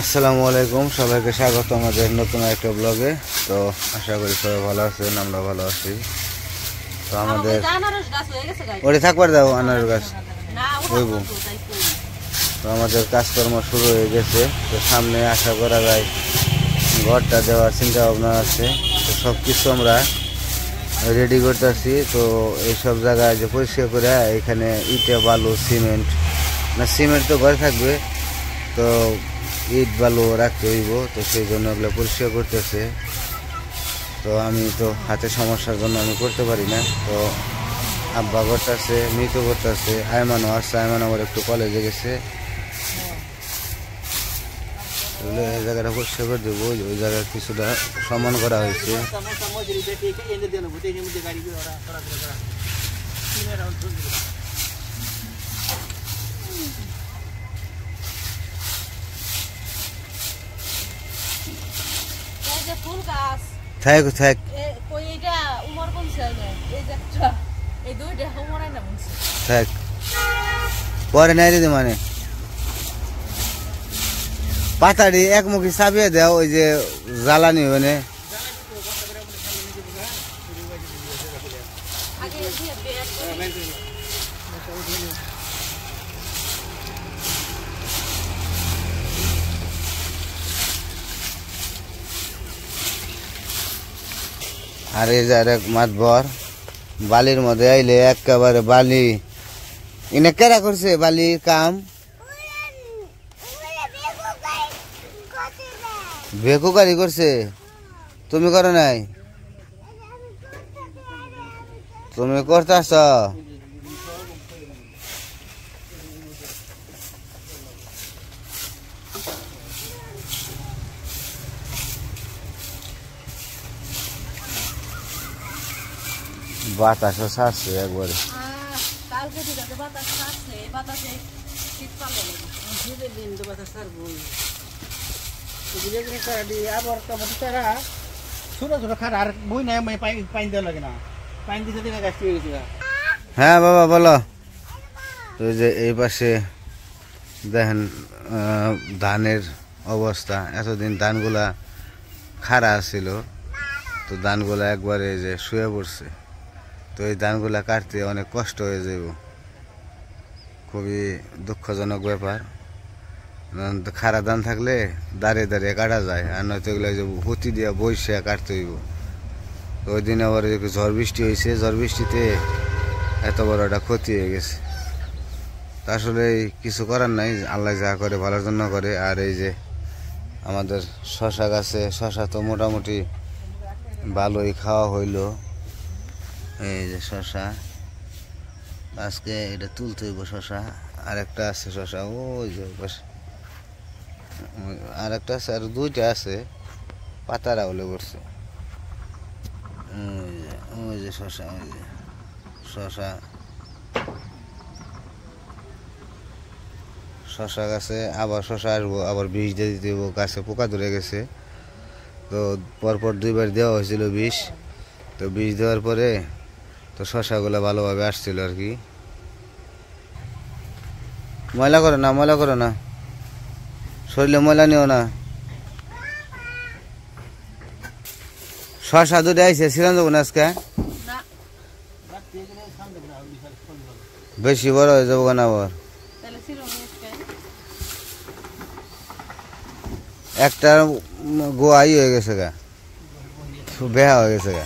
আসসালামু আলাইকুম, সবাইকে স্বাগত আমাদের নতুন একটা ব্লগে। তো আশা করি সবাই ভালো আছেন, আমরা ভালো আছি। তো আমাদের ওরে থাকবার দাও আনারস গাছ হইব। তো আমাদের কাজকর্ম শুরু হয়ে গেছে। তো সামনে আশা করা যায় ঘরটা দেওয়ার চিন্তা ভাবনা আছে। তো সব কিছু আমরা রেডি করতেছি। তো এইসব জায়গায় যে পরিষ্কার করে এখানে ইটে বালু সিমেন্ট না, সিমেন্ট তো ঘরে থাকবে, তো ইট বালু রাখতে হইব। তো সেই জন্য ওগুলো পরিষ্কার করতেছে। তো আমি তো হাতে সমস্যার জন্য আমি করতে পারি না। তো আব্বা করতেছে, মৃত করতেছে, আয়মানও আসছে। আয়মান আবার একটু কলেজে গেছে। এই জায়গাটা পরিষ্কার করে দেবো। ওই জায়গায় কিছুটা সমান করা হয়েছে। থাক থাক থাক পরে নাই দিদি মানে পাতাড়ি একমুখী চাপিয়ে দেও, ওই যে জ্বালানি মানে আর এই যে আরেক মাতবর বালির মধ্যে আইলে একেবারে বালি এনে কেরা করছে বালির কাম, বেকুকারি করছে। তুমি করো নাই? তুমি করতেছ? বাতাসও ছাড়ছে একবারে। হ্যাঁ বাবা বলো। ওই যে এই পাশে দেখেন ধানের অবস্থা। এতদিন ধানগুলা খাড়া ছিল, তো ধানগুলা একবারে যে শুয়ে পড়ছে। তো এই ধানগুলা কাটতে অনেক কষ্ট হয়ে যাব, খুবই দুঃখজনক ব্যাপার। খাড়া ধান থাকলে দাঁড়িয়ে দাঁড়িয়ে কাটা যায়, আর নয়তো এগুলো যে হুতি দিয়ে বইসে কাটতে হইব। তো ওই দিন আবার ঝড় বৃষ্টি হয়েছে, ঝড় বৃষ্টিতে এত বড় একটা ক্ষতি হয়ে গেছে। তা আসলে কিছু করার নাই, আল্লাহ যা করে ভালোর জন্য করে। আর এই যে আমাদের শশা গাছে, শশা তো মোটামুটি ভালোই খাওয়া হইল। এই যে শশা আজকে এটা তুলতে হইব। শশা আর একটা আছে, শশা ওই যে আর একটা আছে, আর দুইটা আছে, পাতারা হলে পড়ছে। ওই যে শশা, ওই যে শশা, শশা গাছে আবার শশা আসবো, আবার বিষ দিয়ে দিতে হইব। গাছে পোকা ধরে গেছে, তো পরপর দুইবার দেওয়া হয়েছিল বিষ। তো বিষ দেওয়ার পরে তো শশাগুলো ভালোভাবে আসছিল আর কি। ময়লা করো না, ময়লা করো না, শরীরে ময়লা নিও না। শশা দুটো আইসে ছিলাম যাবো না আজকে, বেশি বড় হয়ে যাবো কেন আবার। একটা গোয়াই হয়ে গেছে গা, বেহা হয়ে গেছে গা।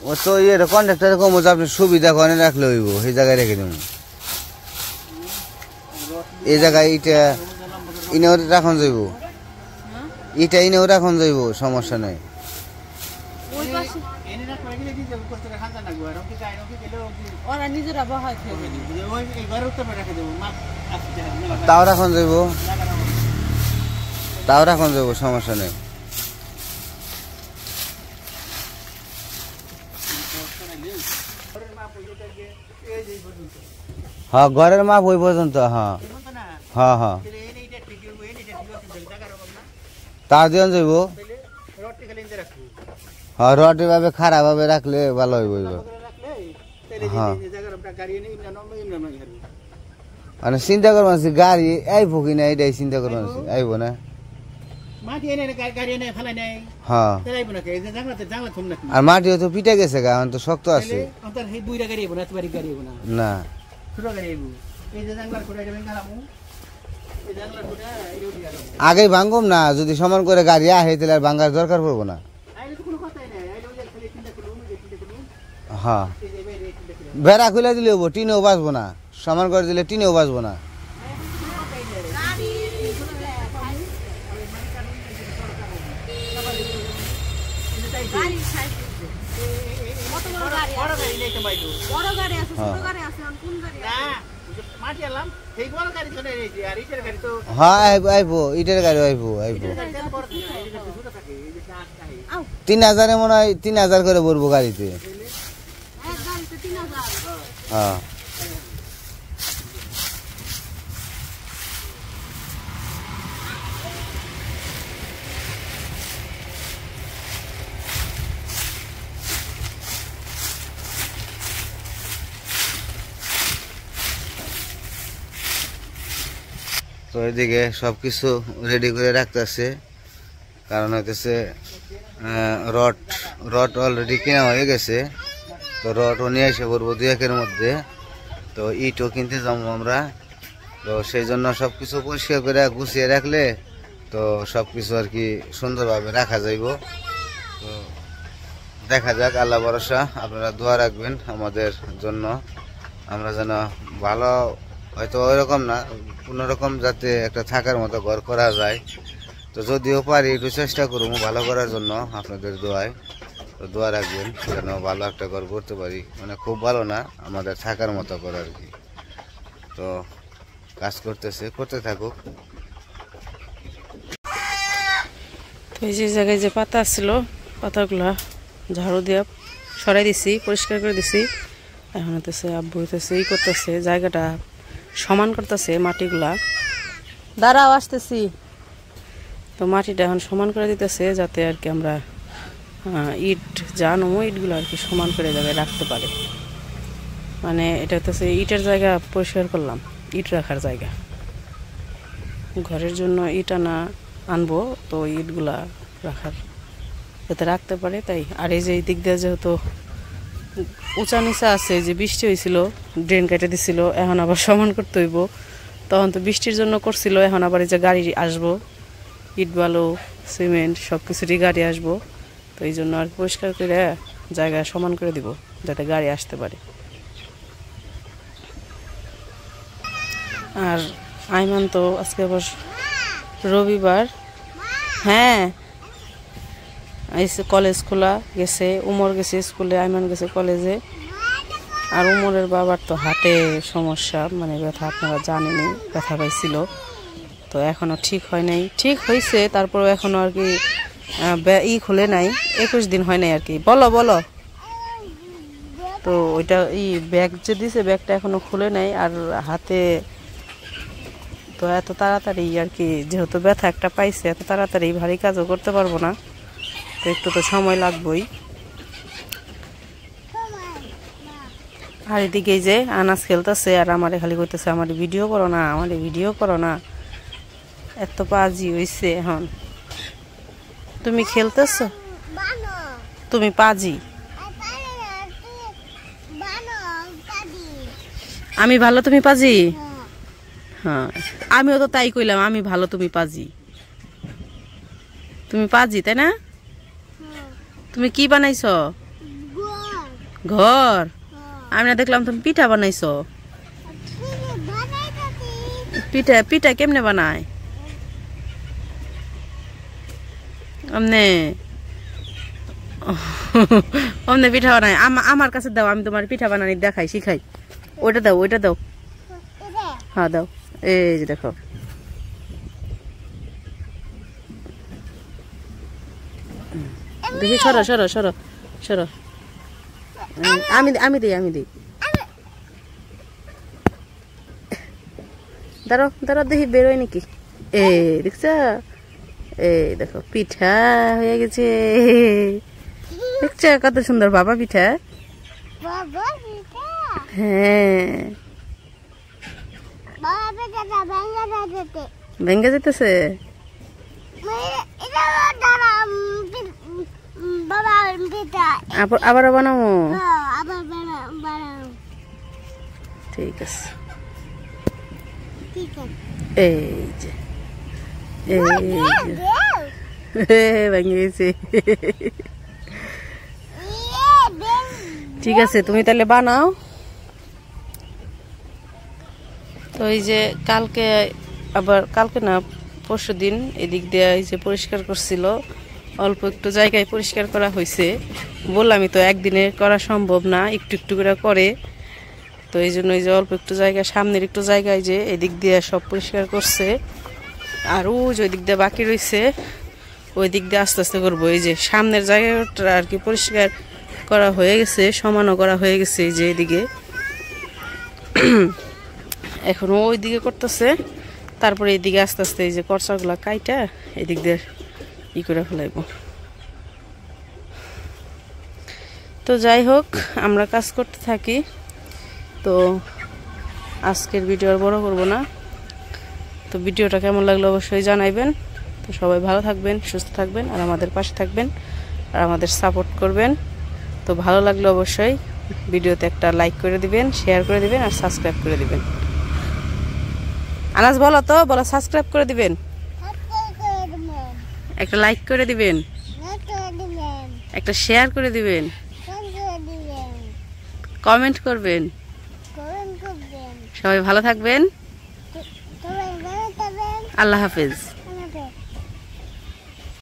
ও তো ইয়ে কন্ট্রাক্টর কম, আপনি সুবিধা করে রাখলে হইব, সেই জায়গায় রেখে দেবেন। এই জায়গায় ইটা ইনেও রাখন যাইব, ইটা ইনেও রাখন যাইব, সমস্যা নাই। তাও রাখন যাইব, তাও রাখন যাইব, সমস্যা নেই। হ্যাঁ ঘরের মাপ ওই পর্যন্ত। হ্যাঁ হ্যাঁ হ্যাঁ তা দিয়ে যাইব। হ্যাঁ রড এভাবে খারাপ ভাবে রাখলে ভালো হইব। হ্যাঁ মানে চিন্তা করবো গাড়ি আইব কিনা এটাই চিন্তা করবো আইব না হ্যাঁ আর মাটিও তো পিঠে গেছে গা এখন তো শক্ত আছে না আগে ভাঙ্গম না যদি সমান করে গাড়ি আহে তাহলে আর ভাঙ্গার দরকার পড়বো না হ্যাঁ বেড়া খুলে দিলে হবো টিনেও বাঁচবো না সমান করে দিলে টিনেও বাঁচবো না হ্যাঁ আইব ইটের গাড়ি আইব 3000 মনে হয় 3000 করে পড়বো গাড়িতে হ্যাঁ তো এদিকে সবকিছু রেডি করে রাখতেছে কারণ হইতেছে রড অলরেডি কেনা হয়ে গেছে তো রডও নিয়ে এসে পড়বো 2-1 মধ্যে তো ইটও কিনতে যাবো আমরা তো সেই জন্য সবকিছু পরিষ্কার করে গুছিয়ে রাখলে তো সবকিছু আর কি সুন্দরভাবে রাখা যাইব তো দেখা যাক আল্লাহ ভরসা আপনারা দোয়া রাখবেন আমাদের জন্য আমরা যেন ভালো হয়তো ওইরকম না কোনোরকম যাতে একটা থাকার মতো ঘর করা যায় তো যদিও পারি একটু চেষ্টা করবো ভালো করার জন্য আপনাদের দোয়ায় তো দোয়া রাখবেন যেন ভালো একটা ঘর করতে পারি মানে খুব ভালো না আমাদের থাকার মতো করে আর কি তো কাজ করতে থাকুক তো এই যে জায়গায় যে পাতা ছিল পাতাগুলা ঝাড়ু দিয়ে সরাই দিছি পরিষ্কার করে দিছি এখন হইতেছে আব্বু হইতেছে ই করতেছে জায়গাটা সমান করতেছে মাটিগুলা দাঁড়াও আসতেছি তো মাটিটা এখন সমান করে দিতেছে যাতে আর কি আমরা ইট জানো ইটগুলো আর কি সমান করে জায়গায় রাখতে পারে মানে এটা হচ্ছে ইটের জায়গা পরিষ্কার করলাম ইট রাখার জায়গা ঘরের জন্য ইট আনবো তো ইটগুলা রাখার যাতে রাখতে পারে তাই আর এই যে এই দিক দিয়ে যেহেতু উঁচা নিচা আছে যে বৃষ্টি হয়েছিল ড্রেন কেটে দিছিল এখন আবার সমান করতে হইব তখন তো বৃষ্টির জন্য করছিল এখন আবার এই যে গাড়ি আসবো ইট বালু সিমেন্ট সব কিছুরই গাড়ি আসবো তো এই জন্য আর পরিষ্কার করে জায়গা সমান করে দিব যাতে গাড়ি আসতে পারে আর আইমান তো আজকে আবার রবিবার হ্যাঁ কলেজ খোলা গেছে উমর গেছে স্কুলে আইমান গেছে কলেজে আর উমরের বাবার তো হাটে সমস্যা মানে ব্যথা আপনারা জানেনই ব্যথা পাইছিল তো এখনো ঠিক হয় নাই ঠিক হয়েছে তারপরেও এখনো আর কি খুলে নাই 21 দিন হয় নাই আর কি বলো তো ওইটা ব্যাগ যে দিছে ব্যাগটা এখনো খুলে নাই আর হাতে তো এত তাড়াতাড়ি আর কি যেহেতু ব্যথা একটা পাইছে এত তাড়াতাড়ি ভারী কাজও করতে পারবো না তো একটু তো সময় লাগবেই আর এদিকে যে আনাজ খেলতেছে আর আমারে খালি কইতেছে আমার ভিডিও করো না এত পাজি হইছে এখন তুমি খেলতেছো তুমি পাজি আমি ভালো তুমি পাজি হ্যাঁ আমিও তো তাই কইলাম আমি ভালো তুমি পাজি তাই না তুমি কি বানাইছো ঘর আমি না দেখলাম তুমি পিঠা বানাইছো পিঠা কেমনে বানায় অমনে পিঠা বানায় আমার কাছে দাও আমি তোমার পিঠা বানানি দেখাই শিখাই ওইটা দাও হ্যাঁ দাও এই যে দেখো দেখি সরো আমি দিই দাঁড়াও দেখি বেরোয় নাকি দেখছ দেখো পিঠা হয়ে গেছে দেখছ কত সুন্দর বাবা পিঠা হ্যাঁ ভেঙে যেতেছে। আবার বানাবো, ঠিক আছে। এই যে ভেঙে গেছে। ঠিক আছে, তুমি তাহলে বানাও। তো এই যে কালকে না পরশুদিন এদিক দিয়ে এই যে পরিষ্কার করছিল, অল্প একটু জায়গায় পরিষ্কার করা হয়েছে। বললামই তো একদিনে করা সম্ভব না, একটু একটু করে। তো এই জন্য এই যে অল্প একটু জায়গা, সামনের একটু জায়গায় যে এদিক দিয়ে সব পরিষ্কার করছে। আর ওই যে ওই দিক দিয়ে বাকি রয়েছে, ওই দিক দিয়ে আস্তে আস্তে করবো। এই যে সামনের জায়গাটা আর কি পরিষ্কার করা হয়ে গেছে, সমানও করা হয়ে গেছে। এই যে এদিকে এখন ওই দিকে করতেছে, তারপরে এইদিকে আস্তে আস্তে এই যে করচাগুলা কাইটা এদিক দিয়ে করে ফেলাইব। তো যাই হোক, আমরা কাজ করতে থাকি। তো আজকের ভিডিও আর বড় করব না। তো ভিডিওটা কেমন লাগলো অবশ্যই জানাইবেন। তো সবাই ভালো থাকবেন, সুস্থ থাকবেন, আর আমাদের পাশে থাকবেন, আর আমাদের সাপোর্ট করবেন। তো ভালো লাগলে অবশ্যই ভিডিওতে একটা লাইক করে দিবেন, শেয়ার করে দিবেন, আর সাবস্ক্রাইব করে দিবেন। আনাজ বলো তো, বলো সাবস্ক্রাইব করে দিবেন, একটা লাইক করে দিবেন, একটা শেয়ার করে দিবেন, কমেন্ট করবেন। সবাই ভালো থাকবেন। আল্লাহ হাফেজ।